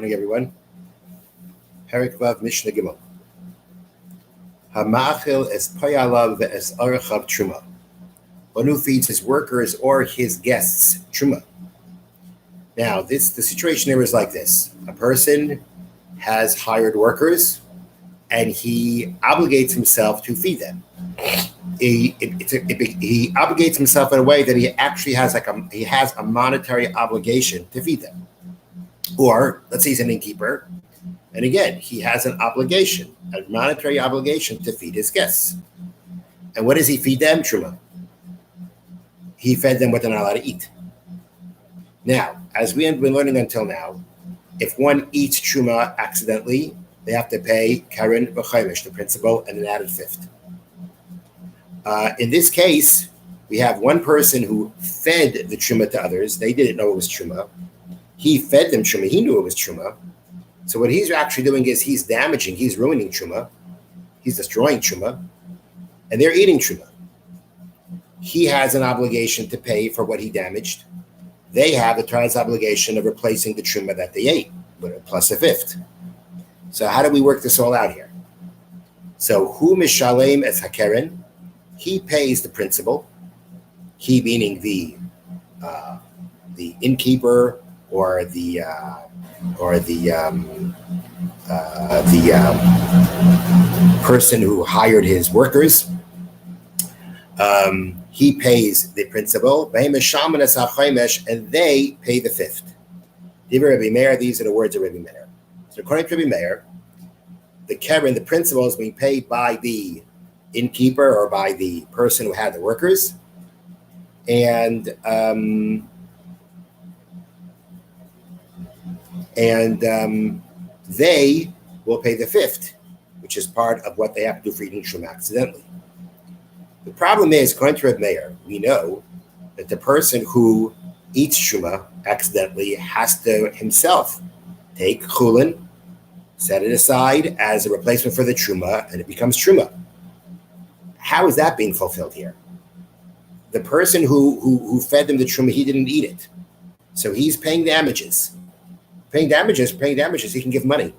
Morning, everyone. Perek Vav Mishna Gimel. Hamachil es payalav ve'es arachav truma. One who feeds his workers or his guests truma. Now, the situation here is like this: a person has hired workers, and he obligates himself to feed them. He obligates himself in a way that he actually has a monetary obligation to feed them. Or let's say he's an innkeeper, and again he has an obligation, a monetary obligation to feed his guests. And what does he feed them? Truma. He fed them what they're not allowed to eat. Now, as we have been learning until now, if one eats truma accidentally, they have to pay karen v'chaimish, the principal, and an added fifth. In this case, we have one person who fed the truma to others. They didn't know it was truma. He fed them truma. He knew it was truma. So what he's actually doing is he's damaging, he's ruining truma. He's destroying truma. And they're eating truma. He has an obligation to pay for what he damaged. They have the Torah's obligation of replacing the truma that they ate, plus a fifth. So how do we work this all out here? So hu mishalem es hakeren. He pays the principal. He meaning the innkeeper or the person who hired his workers. He pays the principal, and they pay the fifth. These are the words of Rabbi Meir. So according to Rabbi Meir, the keren, the principal, is being paid by the innkeeper or by the person who had the workers, and they will pay the fifth, which is part of what they have to do for eating truma accidentally. The problem is, according to Reb Meir, we know that the person who eats truma accidentally has to himself take chulin, set it aside as a replacement for the truma, and it becomes truma. How is that being fulfilled here? The person who fed them the truma, he didn't eat it. So he's paying damages. Paying damages, he can give money. He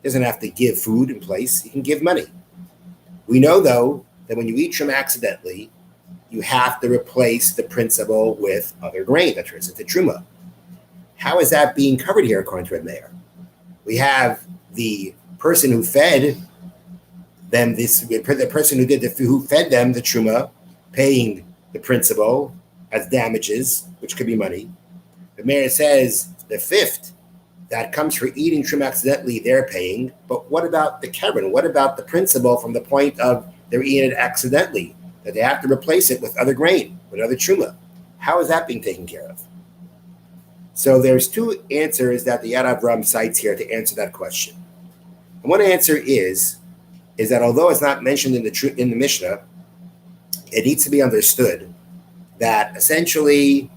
doesn't have to give food in place. He can give money. We know, though, that when you eat truma accidentally, you have to replace the principal with other grain that turns into truma. How is that being covered here, according to Reb Meir? We have the person who fed them the person who fed them the truma, paying the principal as damages, which could be money. Reb Meir says the fifth that comes for eating truma accidentally, they're paying. But what about the keren? What about the principal from the point of they're eating it accidentally, that they have to replace it with other grain, with other truma? How is that being taken care of? So there's two answers that the Yad Avram cites here to answer that question. And one answer is that although it's not mentioned in the Mishnah, it needs to be understood that essentially,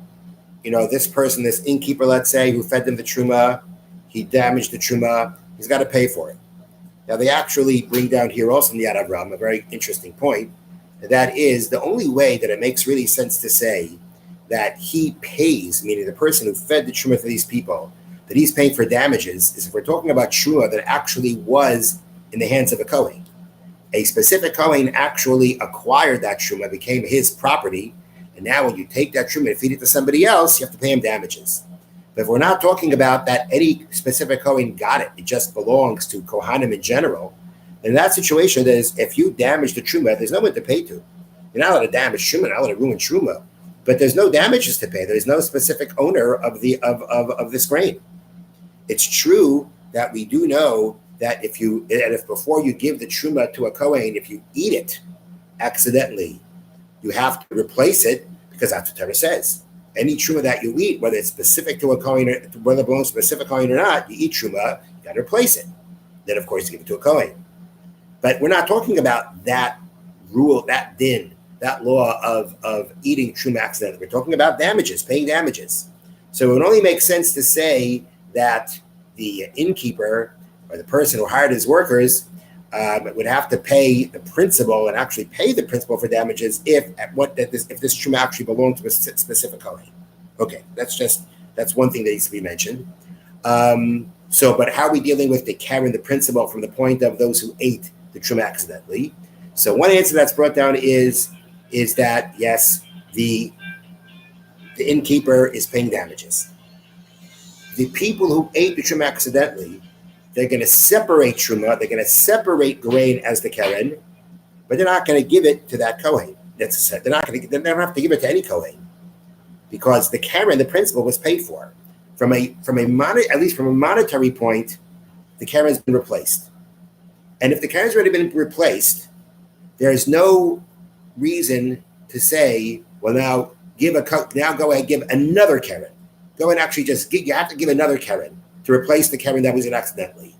this person, this innkeeper, let's say, who fed them the truma, he damaged the truma, he's got to pay for it. Now, they actually bring down here also in the Yad Avram a very interesting point. That is, the only way that it makes really sense to say that he pays, meaning the person who fed the truma for these people, that he's paying for damages, is if we're talking about truma that actually was in the hands of a Kohen. A specific Kohen actually acquired that truma, became his property, and now when you take that truma and feed it to somebody else, you have to pay him damages. But if we're not talking about that any specific Kohen got it, it just belongs to Kohanim in general, then in that situation, is if you damage the truma, there's no one to pay to. You're not allowed to damage truma, not allowed to ruin truma, but there's no damages to pay. There's no specific owner of this grain. It's true that we do know that if before you give the truma to a Kohen, if you eat it accidentally, you have to replace it, because that's what Torah says. Any truma that you eat, whether it's specific to a Kohen, whether it belongs to a specific Kohen or not, you eat truma, you got to replace it. Then, of course, you give it to a Kohen. But we're not talking about that rule, that din, that law of eating truma accidentally. We're talking about damages, paying damages. So it would only make sense to say that the innkeeper or the person who hired his workers would have to pay the principal and actually pay the principal for damages if this truma actually belonged to a specific Kohen. Okay, that's one thing that needs to be mentioned. So, but how are we dealing with the Karen, the principle, from the point of those who ate the truma accidentally? So one answer that's brought down is that yes, the innkeeper is paying damages. The people who ate the truma accidentally, they're going to separate truma, they're going to separate grain as the Karen, but they're not going to give it to that Kohen. They don't have to give it to any Kohen, because the Karen, the principal, was paid for. At least from a monetary point, the Karen has been replaced. And if the Karen's already been replaced, there is no reason to say, well, now go ahead and give another Karen. Go and actually you have to give another Karen to replace the Karen that was in accidentally.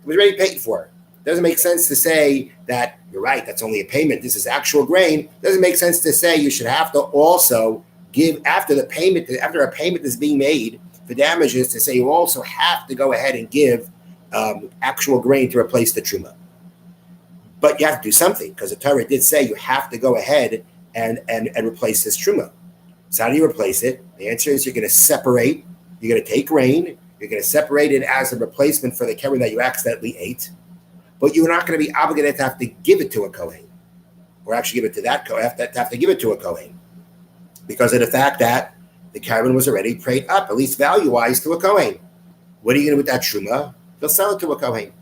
It was already paid for. It doesn't make sense to say that, you're right, that's only a payment, this is actual grain. It doesn't make sense to say you should have to also give, after a payment is being made for damages, to say you also have to go ahead and give actual grain to replace the truma. But you have to do something, because the Torah did say you have to go ahead and replace this truma. So how do you replace it? The answer is you're going to take grain, you're going to separate it as a replacement for the keren that you accidentally ate, but you're not going to be obligated to have to give it to a Kohen, or actually give it to that Kohen, have to give it to a Kohen, because of the fact that the keren was already prayed up, at least value-wise, to a Kohen. What are you going to do with that truma? You'll sell it to a Kohen.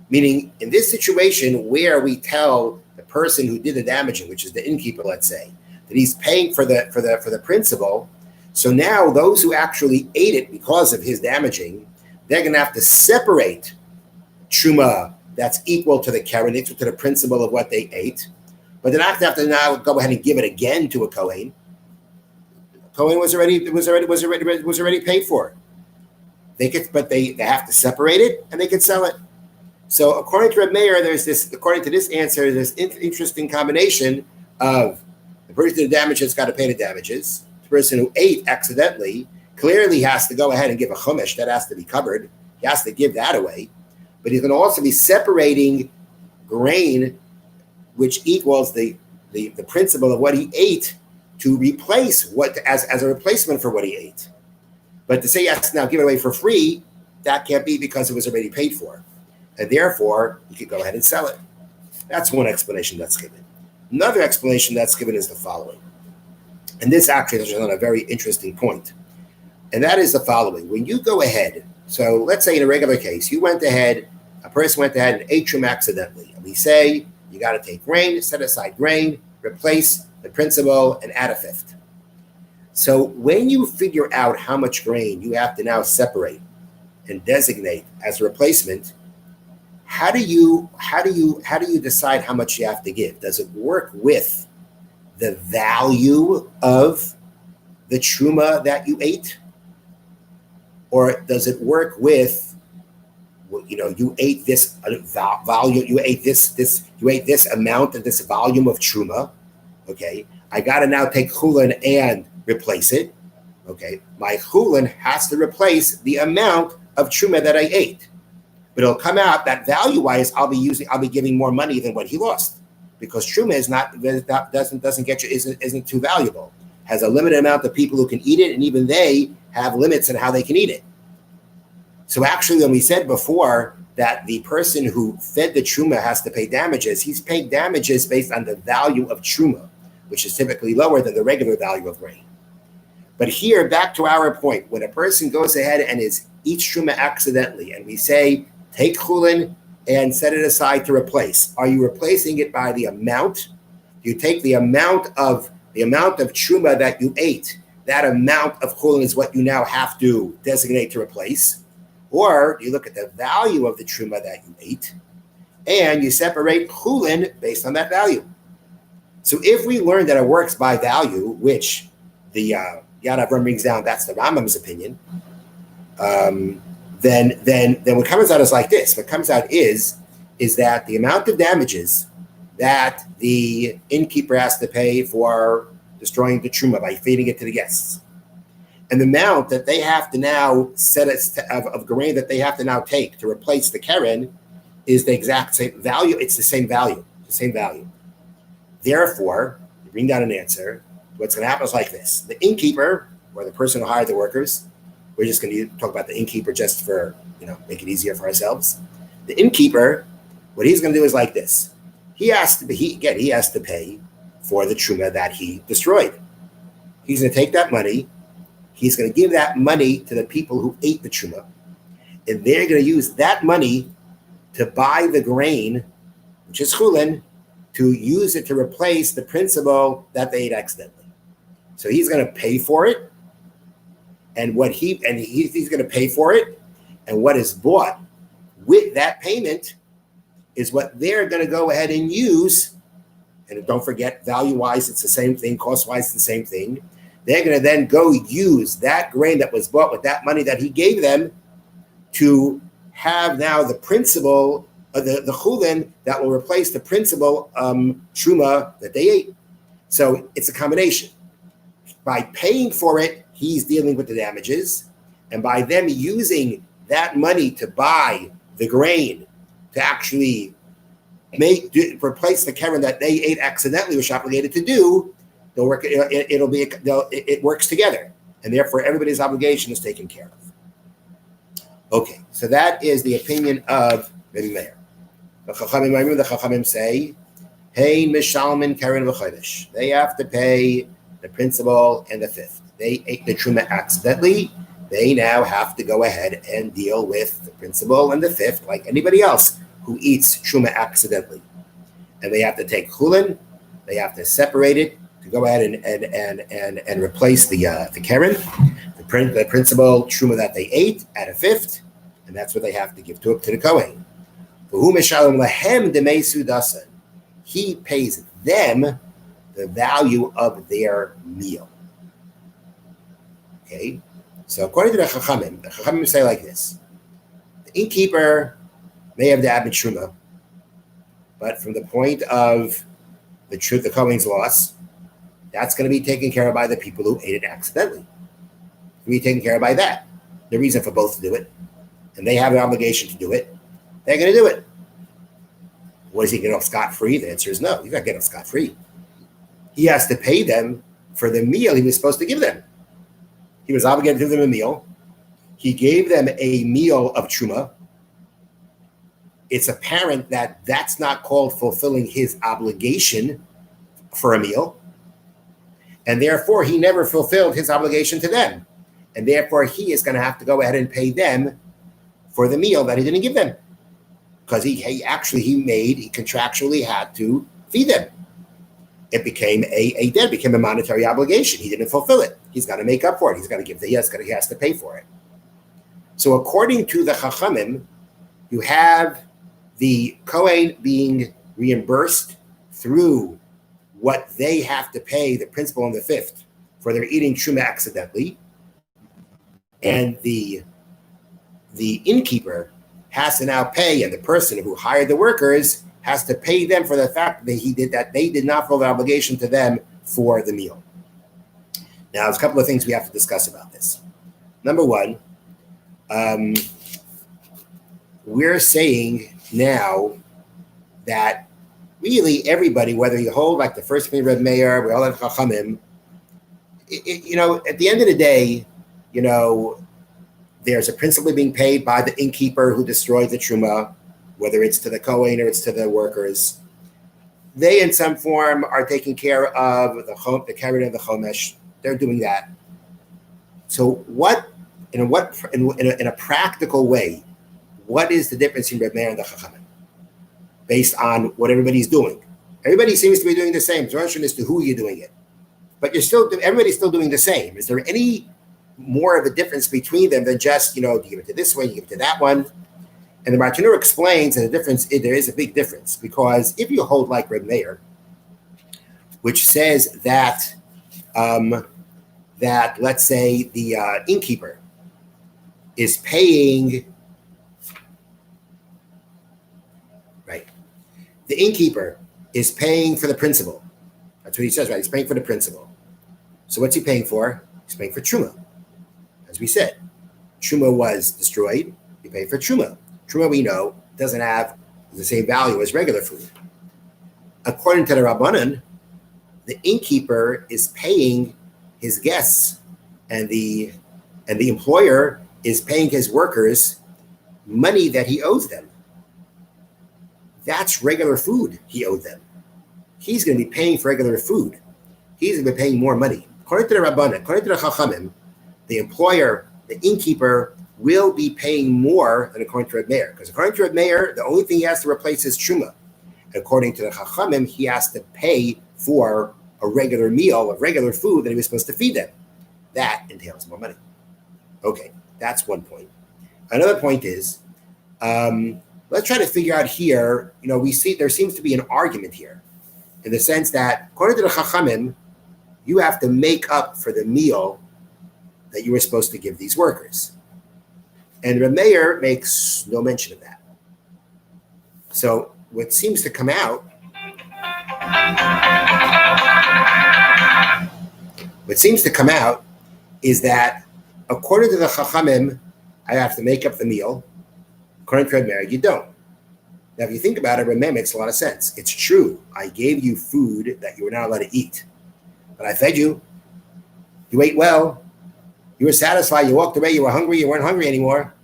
Meaning, in this situation where we tell the person who did the damaging, which is the innkeeper, let's say, that he's paying for the principal, so now those who actually ate it because of his damaging, they're going to have to separate truma that's equal to the keren, equal to the principal of what they ate, but they're not going to have to now go ahead and give it again to a Kohen. Kohen was already paid for. They have to separate it and they can sell it. So according to Reb Meir, according to this answer, there's interesting combination of the person who damages has got to pay the damages. The person who ate accidentally clearly has to go ahead and give a chumash. That has to be covered. He has to give that away. But he's going to also be separating grain, which equals the principle of what he ate, to replace as a replacement for what he ate. But to say yes, now give it away for free, that can't be, because it was already paid for. And therefore, you could go ahead and sell it. That's one explanation that's given. Another explanation that's given is the following. And this actually is on a very interesting point. And that is the following. When you go ahead, so let's say in a regular case, a person went ahead and ate truma accidentally. And we say, you got to take grain, set aside grain, replace the principal, and add a fifth. So when you figure out how much grain you have to now separate and designate as a replacement, how do you decide how much you have to give? Does it work with the value of the truma that you ate, or does it work with, you ate this volume, you ate this amount of this volume of truma? Okay, I got to now take chulin and replace it. Okay, my chulin has to replace the amount of truma that I ate. But it'll come out that value-wise, I'll be giving more money than what he lost, because truma isn't too valuable. Has a limited amount of people who can eat it, and even they have limits on how they can eat it. So actually, when we said before that the person who fed the truma has to pay damages, he's paying damages based on the value of truma, which is typically lower than the regular value of grain. But here, back to our point, when a person goes ahead and eats truma accidentally, and we say, take chulin and set it aside to replace. Are you replacing it by the amount? You take the amount of truma that you ate. That amount of chulin is what you now have to designate to replace. Or you look at the value of the truma that you ate, and you separate chulin based on that value. So if we learn that it works by value, which the Yad Avram brings down, that's the Rambam's opinion, then what comes out is like this. What comes out is that the amount of damages that the innkeeper has to pay for destroying the truma by feeding it to the guests, and the amount that they have to now set of grain that they have to now take to replace the keren is the exact same value. It's the same value. Therefore, you bring down an answer. What's going to happen is like this. The innkeeper, or the person who hired the workers, we're just going to talk about the innkeeper just for, make it easier for ourselves. The innkeeper, what he's going to do is like this. He has to pay for the truma that he destroyed. He's going to take that money. He's going to give that money to the people who ate the truma, and they're going to use that money to buy the grain, which is chulin, to use it to replace the principal that they ate accidentally. So he's going to pay for it, and he's going to pay for it, and what is bought with that payment is what they're going to go ahead and use. And don't forget, value-wise, it's the same thing. Cost-wise, it's the same thing. They're going to then go use that grain that was bought with that money that he gave them to have now the principal, the chulin that will replace the principal truma that they ate. So it's a combination. By paying for it, he's dealing with the damages. And by them using that money to buy the grain to actually replace the keren that they ate accidentally, was obligated to do, they'll work. It works together, and therefore everybody's obligation is taken care of. Okay, so that is the opinion of Rabbi Meir. The Chachamim say, "Hey, mishalmin keren v'chodesh." They have to pay the principal and the fifth. They ate the truma accidentally. They now have to go ahead and deal with the principal and the fifth, like anybody else who eats truma accidentally. And they have to take chulin. They have to separate it to go ahead and replace the keren, the principal truma that they ate at a fifth, and that's what they have to give to the kohen. He pays them the value of their meal. Okay, so according to the Chachamim say like this: the innkeeper may have the abed truma, but from the point of the truth, the kohen's loss, that's going to be taken care of by the people who ate it accidentally. Be taken care of by that. The reason for both to do it, and they have an obligation to do it. They're going to do it. Was he get off scot-free? The answer is no. He's not getting off scot-free. He has to pay them for the meal he was supposed to give them. He was obligated to give them a meal. He gave them a meal of truma. It's apparent that that's not called fulfilling his obligation for a meal. And therefore, he never fulfilled his obligation to them. And therefore, he is going to have to go ahead and pay them for the meal that he didn't give them. Because he contractually had to feed them. It became a debt, became a monetary obligation. He didn't fulfill it. He's got to make up for it. He has to pay for it. So according to the Chachamim, you have the Kohen being reimbursed through what they have to pay the principal and the fifth for their eating truma accidentally, and the innkeeper has to now pay, and the person who hired the workers has to pay them for the fact that they did not fulfill their obligation to them for the meal. Now, there's a couple of things we have to discuss about this. Number one, we're saying now that really everybody, whether you hold like the first opinion of Reb Meir, we all have Chachamim, at the end of the day, there's a principal being paid by the innkeeper who destroyed the truma, whether it's to the Kohen or it's to the workers. They, in some form, are taking care of the keren and the chomesh. They're doing that. So, in a practical way, what is the difference in Reb Meir and the Chachamim, based on what everybody's doing? Everybody seems to be doing the same. The question is to who you're doing it, but everybody's still doing the same. Is there any more of a difference between them than just, do you give it to this one, you give it to that one? And the Martinur explains that there is a big difference, because if you hold like Reb Meir, which says that let's say the innkeeper is paying, right? The innkeeper is paying for the principal. That's what he says, right? He's paying for the principal. So what's he paying for? He's paying for truma. As we said, truma was destroyed. You pay for truma. Truma, we know, doesn't have the same value as regular food. According to the Rabbanan, the innkeeper is paying his guests and the and the employer is paying his workers money that he owes them. That's regular food he owed them. He's going to be paying for regular food. He's going to be paying more money. According to the Rabbanan, according to the Chachamim, the employer, the innkeeper, will be paying more than according to Reb Meir. Because according to Reb Meir, the only thing he has to replace is Truma. According to the Chachamim, he has to pay for a regular meal of regular food that he was supposed to feed them. That entails more money. Okay, that's one point. Another point is, let's try to figure out here, we see there seems to be an argument here in the sense that, according to the Chachamim, you have to make up for the meal that you were supposed to give these workers. And Reb Meir makes no mention of that. So what seems to come out is that according to the Chachamim, I have to make up the meal. According to Reb Meir, you don't. Now, if you think about it, Reb Meir makes a lot of sense. It's true. I gave you food that you were not allowed to eat, but I fed you. You ate well. You were satisfied. You walked away. You were hungry. You weren't hungry anymore.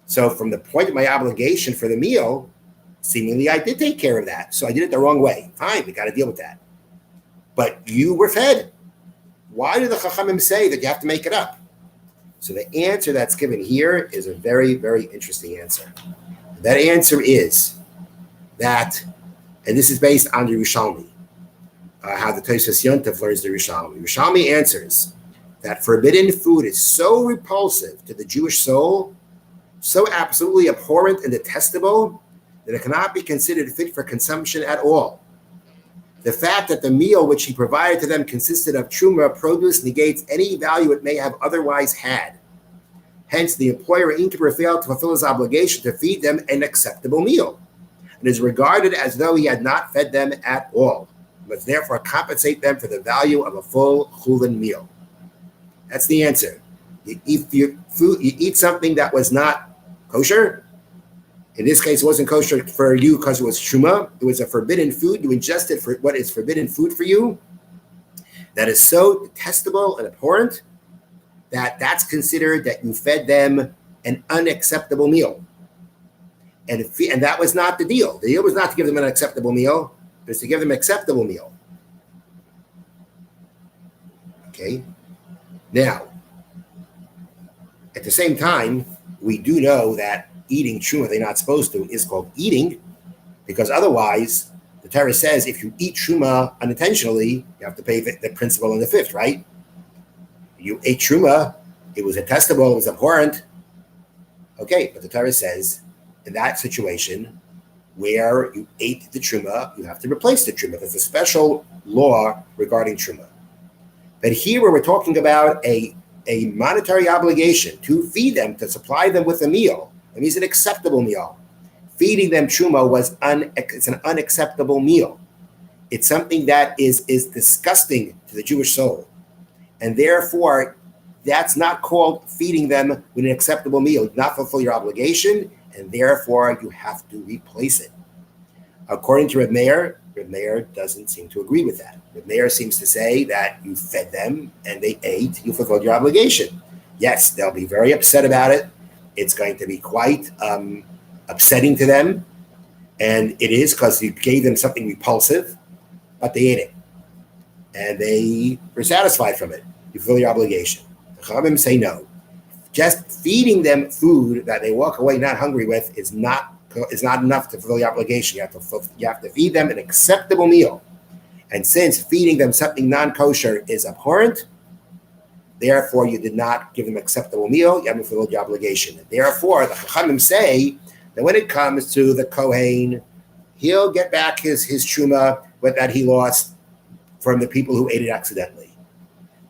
So from the point of my obligation for the meal, seemingly I did take care of that. So I did it the wrong way. Fine, we got to deal with that. But you were fed. Why do the Chachamim say that you have to make it up? So the answer that's given here is a very, very interesting answer. That answer is that, and this is based on the Yerushalmi, how the Tosfos Yontif learns the Yerushalmi. Yerushalmi answers that forbidden food is so repulsive to the Jewish soul, so absolutely abhorrent and detestable, that it cannot be considered fit for consumption at all. The fact that the meal which he provided to them consisted of truma produce negates any value it may have otherwise had. Hence, the employer or innkeeper failed to fulfill his obligation to feed them an acceptable meal, and is regarded as though he had not fed them at all, must therefore compensate them for the value of a full chulin meal. That's the answer. You eat something that was not kosher. In this case, it wasn't kosher for you because it was truma. It was a forbidden food. You ingested for what is forbidden food for you. That is so detestable and abhorrent that that's considered that you fed them an unacceptable meal. And that was not the deal. The deal was not to give them an acceptable meal. It was to give them an acceptable meal. Okay? Now, at the same time, we do know that eating truma they're not supposed to is called eating, because otherwise, the Torah says if you eat truma unintentionally, you have to pay the principal and the fifth, right? You ate truma, it was detestable, it was abhorrent. Okay, but the Torah says in that situation where you ate the truma, you have to replace the truma. There's a special law regarding truma. But here where we're talking about a monetary obligation to feed them, to supply them with a meal, it means an acceptable meal. Feeding them truma it's an unacceptable meal. It's something that is disgusting to the Jewish soul. And therefore, that's not called feeding them with an acceptable meal. You do not fulfill your obligation, and therefore you have to replace it. According to Reb Meir doesn't seem to agree with that. Reb Meir seems to say that you fed them and they ate, you fulfilled your obligation. Yes, they'll be very upset about it. It's going to be quite upsetting to them. And it is because you gave them something repulsive, but they ate it. And they were satisfied from it. You fulfill your obligation. The Chachamim say no. Just feeding them food that they walk away not hungry with is not enough to fulfill your obligation. You have to feed them an acceptable meal. And since feeding them something non-kosher is abhorrent, therefore you did not give them an acceptable meal, you haven't fulfilled your obligation. And therefore, the Chachamim say that when it comes to the Kohen, he'll get back his truma that he lost from the people who ate it accidentally.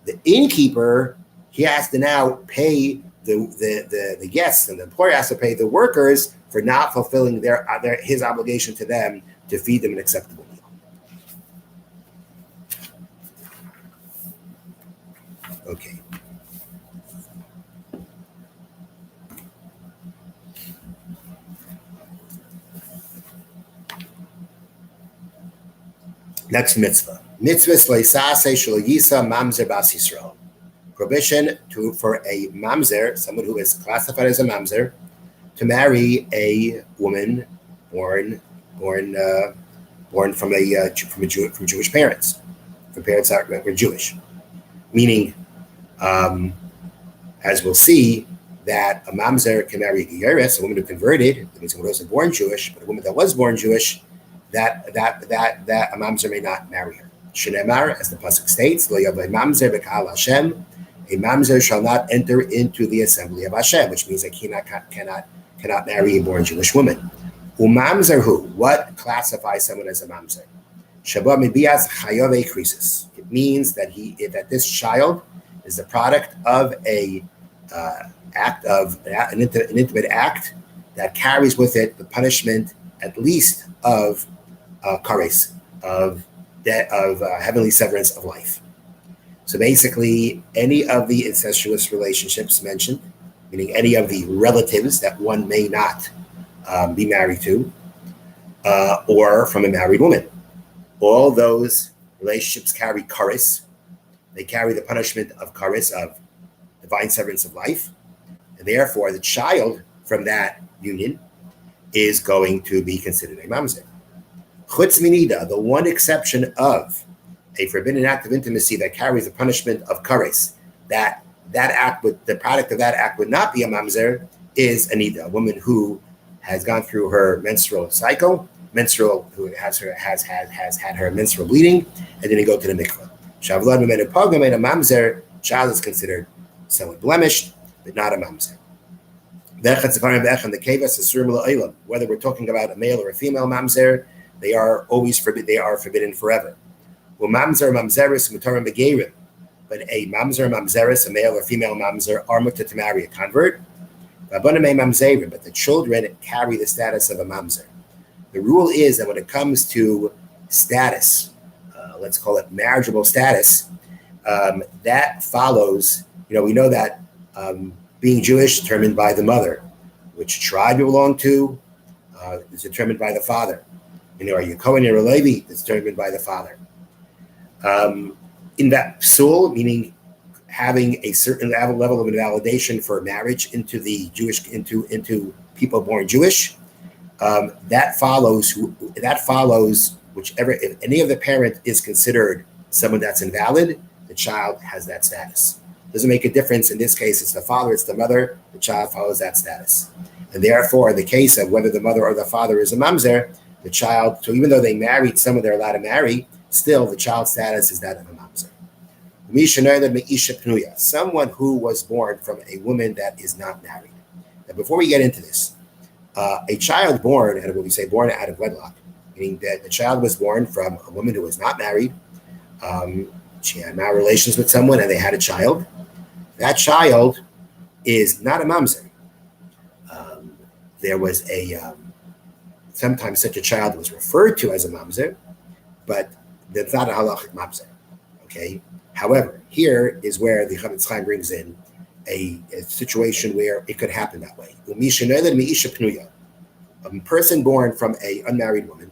The innkeeper, he has to now pay the guests, and the employer has to pay the workers for not fulfilling his obligation to them to feed them an acceptable meal. Okay. Next mitzvah. Mitzvah Sleisase Shelo Yisa Mamzer Bas Yisrael. prohibition for a mamzer, someone who is classified as a mamzer, to marry a woman born from Jewish parents, from parents that were Jewish. Meaning, as we'll see, that a mamzer can marry a geyeres, a woman who converted, that means a woman who wasn't born Jewish, but a woman that was born Jewish, that a mamzer may not marry her. Shenemar, as the pasuk states, Lo yavei mamzer b'ka'al Hashem, a mamzer shall not enter into the assembly of Hashem, which means that he cannot marry a born Jewish woman. Umamzer who? What classifies someone as a mamzer? Shabbat mibias chayove krisis. It means that this child is the product of an intimate act that carries with it the punishment, at least of kares, of heavenly severance of life. So basically, any of the incestuous relationships mentioned, meaning any of the relatives that one may not be married to, or from a married woman, all those relationships carry kares. They carry the punishment of kares, of divine severance of life, and therefore the child from that union is going to be considered a mamzer. Chutz minida, the one exception of a forbidden act of intimacy that carries the punishment of kares, that act would, the product of that act would not be a mamzer, is anida, a woman who has gone through her menstrual cycle, who has had her menstrual bleeding, and then they go to the mikvah. Shavlad made a mamzer, child is considered somewhat blemished, but not a mamzer. Whether we're talking about a male or a female mamzer, they are always forbidden. They are forbidden forever. But a mamzer, mamzeris, a male or female mamzer, are mutter to marry a convert. But the children carry the status of a mamzer. The rule is that when it comes to status, let's call it marriageable status, that follows. We know that being Jewish is determined by the mother, which tribe you belong to is determined by the father. Are you Cohen or a Levi? It's determined by the father. In that psul, meaning having a certain level of invalidation for marriage into the Jewish, into people born Jewish, that follows whichever, if any of the parent is considered someone that's invalid, the child has that status. Doesn't make a difference. In this case, it's the father, it's the mother, the child follows that status. And therefore, in the case of whether the mother or the father is a mamzer, the child, so even though they married someone they're allowed to marry, still the child's status is that of a mamzer. Someone who was born from a woman that is not married. Now, before we get into this, a child born out of what we say born out of wedlock, meaning that the child was born from a woman who was not married. She had now relations with someone and they had a child. That child is not a mamzer. There was sometimes such a child was referred to as a mamzer, but that's not a halachic mamzer. Okay. However, here is where the Chavetz Chaim brings in a situation where it could happen that way. A person born from an unmarried woman,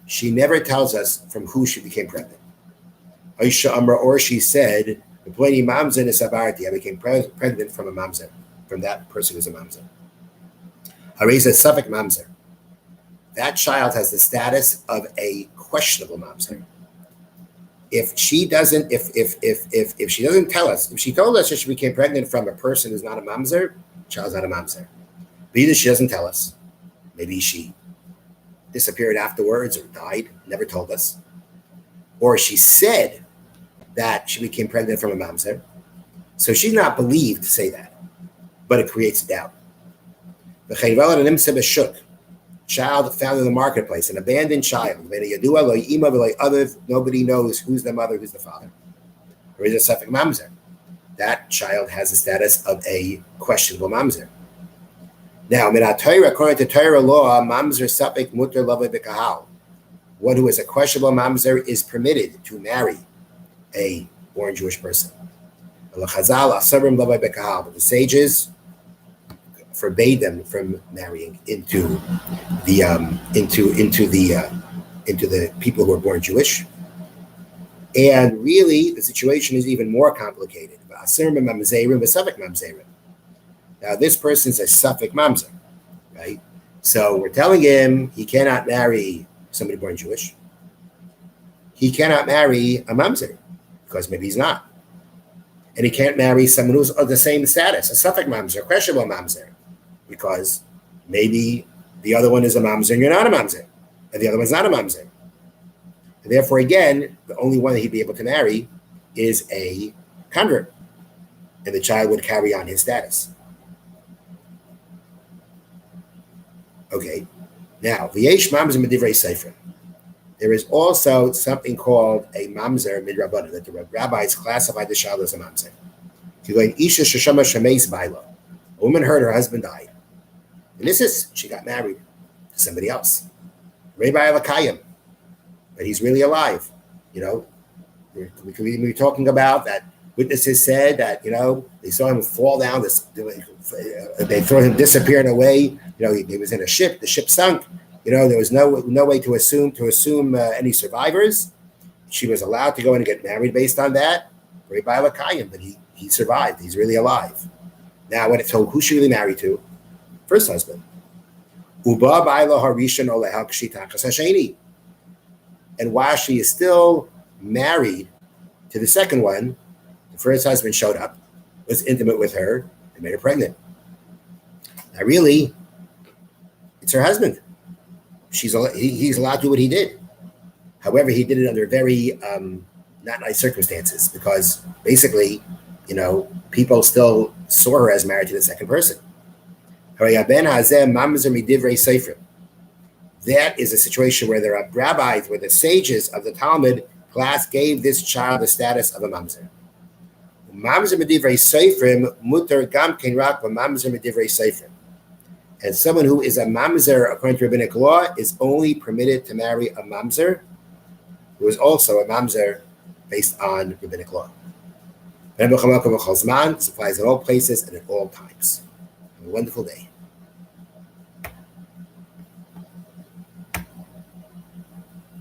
she never tells us from who she became pregnant. Or she said, I became pregnant from a mamzer, from that person who's a mamzer. Hareza Suffolk mamzer. That child has the status of a questionable mamzer. If she doesn't tell us, if she told us that she became pregnant from a person who's not a mamzer, child's not a mamzer. But either she doesn't tell us, maybe she disappeared afterwards or died, never told us, or she said that she became pregnant from a mamzer, so she's not believed to say that, but it creates doubt. The child found in the marketplace, an abandoned child, nobody knows who's the mother, who's the father. Or is a Suffolk mamzer? That child has the status of a questionable mamzer. Now, according to Torah law, mamzer Suffolk muter lavei b'kahal. One who is a questionable mamzer is permitted to marry a born Jewish person. But the sages forbade them from marrying into the people who are born Jewish. And really, the situation is even more complicated. Now, this person's a suffix mamzer, right? So we're telling him he cannot marry somebody born Jewish. He cannot marry a mamzer because maybe he's not. And he can't marry someone who's of the same status, a suffix mamzer, questionable mamzer, because maybe the other one is a mamzer and you're not a mamzer, and the other one's not a mamzer. And therefore, again, the only one that he'd be able to marry is a convert, and the child would carry on his status. Okay, now, v'yesh mamzer medivrei sefer. There is also something called a mamzer midrabanan, that the rabbis classified the child as a mamzer. Isha sheshama shemeis baila. A woman heard her husband died. And this is, she got married to somebody else. Rabbi Alakayim. But he's really alive. You know, we could be talking about that witnesses said that, you know, they saw him fall down, they saw him disappearing away. You know, he was in a ship, the ship sunk. You know, there was no way to assume any survivors. She was allowed to go in and get married based on that. Rabbi Alakayim, but he survived. He's really alive. Now, so who's she really married to? First husband. And while she is still married to the second one, the first husband showed up, was intimate with her, and made her pregnant. Now, really, it's her husband. He's allowed to do what he did. However, he did it under very not nice circumstances, because basically, you know, people still saw her as married to the second person. That is a situation where there are rabbis, where the sages of the Talmud class gave this child the status of a mamzer. Mamzer medivrei seifrim mutar gam ken rak mamzer medivrei seifrim. And someone who is a mamzer according to rabbinic law is only permitted to marry a mamzer who is also a mamzer based on rabbinic law. This applies in all places and at all times. Have a wonderful day.